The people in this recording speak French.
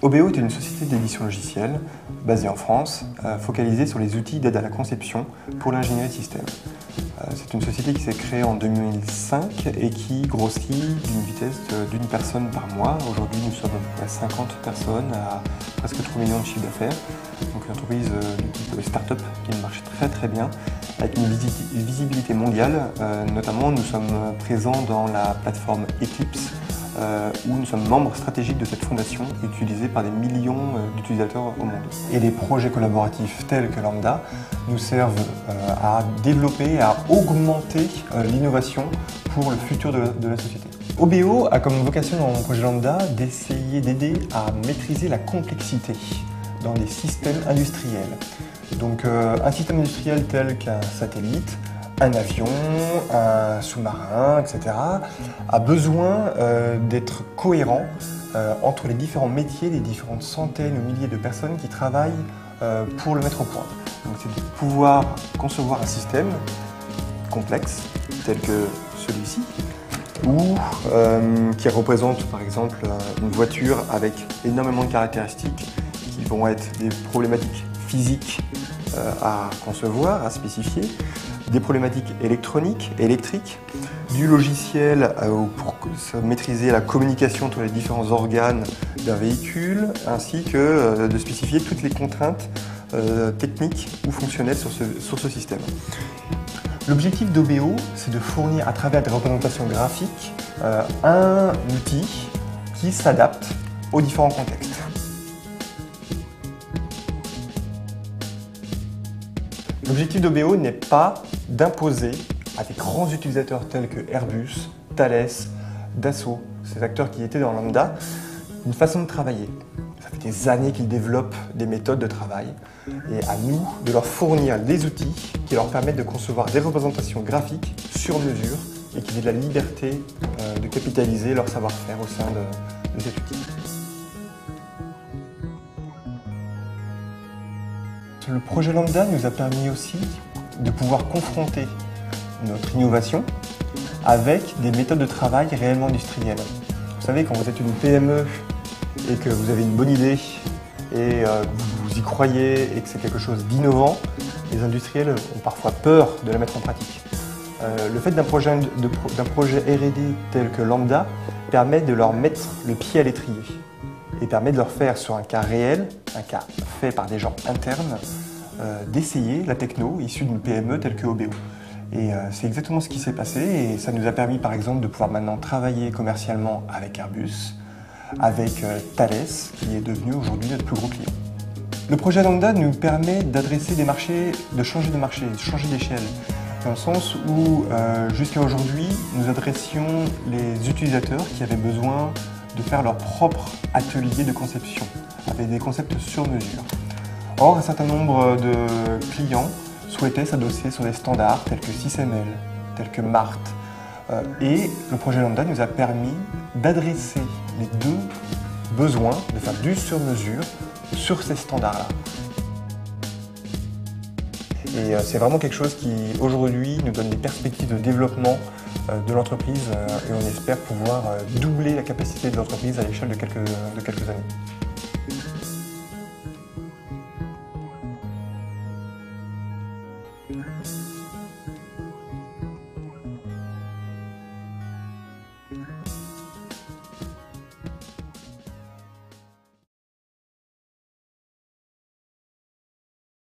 OBO est une société d'édition logicielle basée en France, focalisée sur les outils d'aide à la conception pour l'ingénierie de système. C'est une société qui s'est créée en 2005 et qui grossit d'une vitesse d'une personne par mois. Aujourd'hui, nous sommes à 50 personnes à presque 3 millions de chiffre d'affaires. Donc une entreprise de type start-up qui marche très bien, avec une visibilité mondiale. Notamment, nous sommes présents dans la plateforme Eclipse, où nous sommes membres stratégiques de cette fondation utilisée par des millions d'utilisateurs au monde. Et les projets collaboratifs tels que Lambda nous servent à développer et à augmenter l'innovation pour le futur de la société. OBO a comme vocation dans mon projet Lambda d'essayer d'aider à maîtriser la complexité dans les systèmes industriels. Donc un système industriel tel qu'un satellite, un avion, un sous-marin, etc. a besoin d'être cohérent entre les différents métiers, les différentes centaines ou milliers de personnes qui travaillent pour le mettre au point. Donc c'est de pouvoir concevoir un système complexe tel que celui-ci, ou qui représente par exemple une voiture avec énormément de caractéristiques qui vont être des problématiques physiques à concevoir, à spécifier, des problématiques électroniques, électriques, du logiciel pour maîtriser la communication entre les différents organes d'un véhicule, ainsi que de spécifier toutes les contraintes techniques ou fonctionnelles sur ce système. L'objectif d'OBO, c'est de fournir à travers des représentations graphiques un outil qui s'adapte aux différents contextes. L'objectif d'OBO n'est pas d'imposer à des grands utilisateurs tels que Airbus, Thales, Dassault, ces acteurs qui étaient dans Lambda, une façon de travailler. Ça fait des années qu'ils développent des méthodes de travail et à nous de leur fournir des outils qui leur permettent de concevoir des représentations graphiques sur mesure et qui aient de la liberté de capitaliser leur savoir-faire au sein de cet outil. Le projet Lambda nous a permis aussi de pouvoir confronter notre innovation avec des méthodes de travail réellement industrielles. Vous savez, quand vous êtes une PME et que vous avez une bonne idée et vous y croyez et que c'est quelque chose d'innovant, les industriels ont parfois peur de la mettre en pratique. Le fait d'un projet R&D tel que Lambda permet de leur mettre le pied à l'étrier et permet de leur faire sur un cas réel, un cas fait par des gens internes, d'essayer la techno issue d'une PME telle que OBO. Et c'est exactement ce qui s'est passé et ça nous a permis par exemple de pouvoir maintenant travailler commercialement avec Airbus, avec Thales qui est devenu aujourd'hui notre plus gros client. Le projet Lambda nous permet d'adresser des marchés, de changer de marché, de changer d'échelle, dans le sens où jusqu'à aujourd'hui nous adressions les utilisateurs qui avaient besoin de faire leur propre atelier de conception, avec des concepts sur mesure. Or, un certain nombre de clients souhaitaient s'adosser sur des standards tels que SysML, tels que MART. Et le projet Lambda nous a permis d'adresser les deux besoins, de faire du sur-mesure sur ces standards-là. Et c'est vraiment quelque chose qui, aujourd'hui, nous donne des perspectives de développement de l'entreprise et on espère pouvoir doubler la capacité de l'entreprise à l'échelle de quelques années.